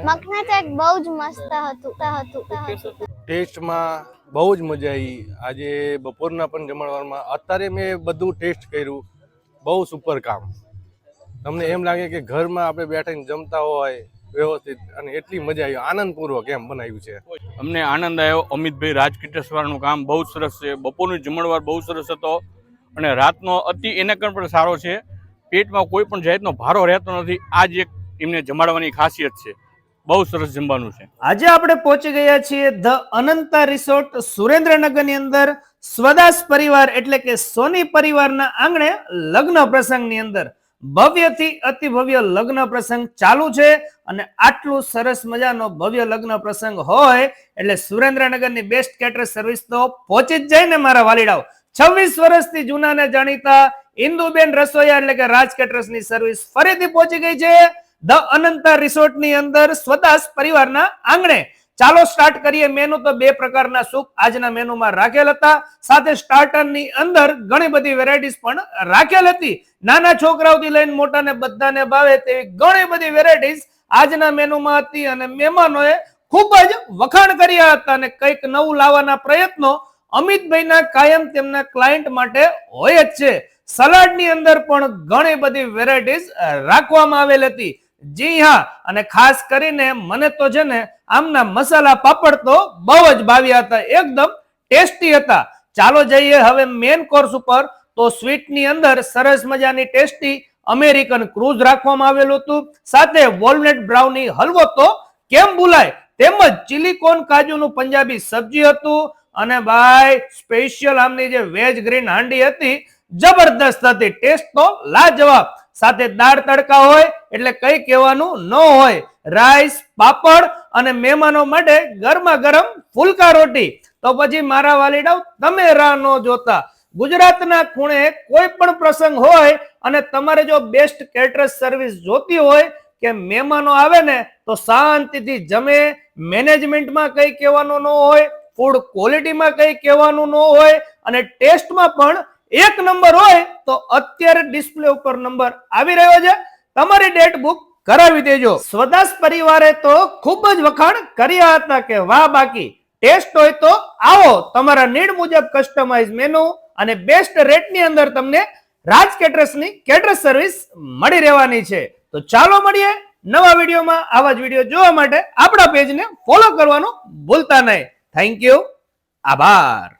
Makhana check બહુ જ મસ્ત હતું. ટેસ્ટમાં બહુ જ મજા આવી. આજે બપોરના પણ જમણવારમાં અત્યારે મેં બધું ટેસ્ટ કર્યું. બહુ સુપર કામ. તમને એમ લાગે કે ઘરમાં આપણે બેઠીને જમતા હોય વ્યવસ્થિત, અને એટલી મજા આવી, આનંદપૂર્વક એમ બનાવ્યું છે. અમને આનંદ આવ્યો. અમિતભાઈ રાજકીટેશ્વરનું કામ બહુ સરસ છે. બપોરનું જમણવાર બહુ સરસ હતો અને રાતનો અતિ એના કરતાં પણ સારો છે. પેટમાં કોઈ પણ જાતનો ભારો રહેતો નથી. આ જ એક એમને જમાડવાની ખાસિયત છે. બહુ સરસ જમવાનું છે. આજે આપણે પહોંચી ગયા છીએ ધ અનંતા રિસોર્ટ સુરેન્દ્રનગરની અંદર સ્વદાસ પરિવાર એટલે કે સોની પરિવારના આંગણે લગ્ન પ્રસંગની અંદર ભવ્યથી અતિ ભવ્ય લગ્ન પ્રસંગ ચાલુ છે. અને આટલું સરસ મજાનો ભવ્ય લગ્ન પ્રસંગ હોય એટલે સુરેન્દ્રનગરની બેસ્ટ કેટરર્સ સર્વિસ તો પહોંચી જ જાય ને મારા વાલીડાઓ. 26 વર્ષથી જૂનાને જાણીતા ઇન્દુબેન રસોઈયા એટલે કે રાજ કેટરર્સની સર્વિસ ફરીથી પહોંચી ગઈ છે ધ અનંતા રિસોર્ટની અંદર સ્વદાસ પરિવારના આંગણે. ચાલો સ્ટાર્ટ કરીએ. મેનુ તો બે પ્રકારના સૂપ આજના મેનુમાં રાખેલ હતા, સાથે સ્ટાર્ટરની અંદર ઘણી બધી વેરાયટીઝ પણ રાખેલ હતી. નાના છોકરાઓથી લઈને મોટાને બધાને ભાવે તેવી ઘણી બધી વેરાયટીઝ આજના મેનુમાં હતી અને મહેમાનોએ ખૂબ જ વખાણ કર્યા હતા અને કંઈક નવું લાવવાના પ્રયત્નો અમિતભાઈના કાયમ તેમના ક્લાયન્ટ માટે હોય જ છે. સલાડની અંદર પણ ઘણી બધી વેરાયટીઝ રાખવામાં આવેલ હતી. જી હા, અને ખાસ કરીને મને તો છે ને આમના મસાલા પાપડ તો બહુ જ ભાવ્યા હતા, એકદમ ટેસ્ટી હતા. ચાલો જઈએ હવે મેન કોર્સ ઉપર. તો સ્વીટની અંદર સરસ મજાની ટેસ્ટી અમેરિકન ક્રૂઝ રાખવામાં આવેલું હતું, સાથે વોલનટ બ્રાઉની હલવો તો કેમ ભૂલાય, તેમજ ચીલી કોર્ન કાજુનું પંજાબી સબ્જી હતું. અને ભાઈ સ્પેશિયલ આમની જે વેજ ગ્રીન હાંડી હતી જબરદસ્ત હતી, ટેસ્ટ તો લાજવાબ. સાથે દાળ તડકા હોય એટલે કઈ કહેવાનું ન હોય. રાઈસ, પાપડ અને મહેમાનો માટે ગરમા ગરમ ફુલકા રોટી. તો પછી મારા વાલીડાઓ તમે રાહ ન જોતા, ગુજરાતના ખૂણે કોઈ પણ પ્રસંગ હોય અને તમારે જો બેસ્ટ કેટરર્સ સર્વિસ જોતી હોય કે મહેમાનો આવે ને તો શાંતિથી જમે, મેનેજમેન્ટમાં કઈ કહેવાનું ન હોય, ફૂડ ક્વોલિટીમાં કઈ કહેવાનું ન હોય, અને ટેસ્ટમાં પણ એક નંબર હોય તો અત્યારે ડિસ્પ્લે ઉપર નંબર આવી રહ્યો છે, તમારી ડેટ બુક કરાવી દેજો. સ્વદાસ પરિવારે તો ખૂબ જ વખાણ કર્યા હતા કે વાહ, બાકી ટેસ્ટ હોય તો આવો, તમારા નીડ મુજબ કસ્ટમાઇઝ મેનુ અને બેસ્ટ રેટની અંદર તમને રાજ કેટરર્સની કેટરર્સ સર્વિસ મળી રહેવાની છે. તો ચાલો મળીએ નવા વિડીયોમાં. આવા જ વિડીયો જોવા માટે આપણા પેજને ફોલો કરવાનું ભૂલતા નહીં. Thank you. આભાર.